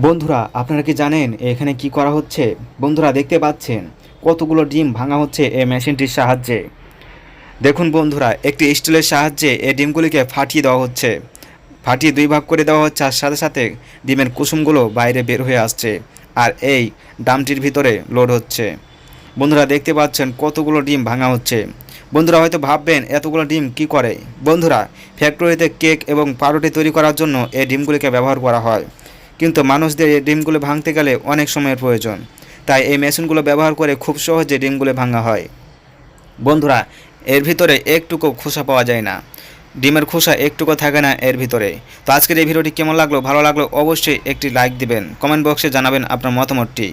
বন্ধুরা আপনারা কি জানেন এখানে কি করা হচ্ছে? বন্ধুরা দেখতে পাচ্ছেন কতগুলো ডিম ভাঙা হচ্ছে এই মেশিনটির সাহায্যে। দেখুন বন্ধুরা, একটি স্টিলের সাহায্যে এই ডিমগুলিকে ফাটিয়ে দেওয়া হচ্ছে, ফাটিয়ে দুই ভাগ করে দেওয়া হচ্ছে, আর সাথে সাথে ডিমের কুসুমগুলো বাইরে বের হয়ে আসছে আর এই ড্রামটির ভিতরে লোড হচ্ছে। বন্ধুরা দেখতে পাচ্ছেন কতগুলো ডিম ভাঙা হচ্ছে। বন্ধুরা হয়তো ভাববেন এতগুলো ডিম কি করে? বন্ধুরা, ফ্যাক্টরিতে কেক এবং পাউরুটি তৈরি করার জন্য এই ডিমগুলিকে ব্যবহার করা হয়, কিন্তু মানুষদের এই ডিমগুলো ভাঙতে গেলে অনেক সময়ের প্রয়োজন, তাই এই মেশিনগুলো ব্যবহার করে খুব সহজে ডিমগুলো ভাঙা হয়। বন্ধুরা, এর ভিতরে একটুকু খোসা পাওয়া যায় না, ডিমের খোসা একটুকু থাকে না এর ভিতরে। তো আজকের এই ভিডিওটি কেমন লাগলো? ভালো লাগলো অবশ্যই একটি লাইক দিবেন, কমেন্ট বক্সে জানাবেন আপনার মতামতটি।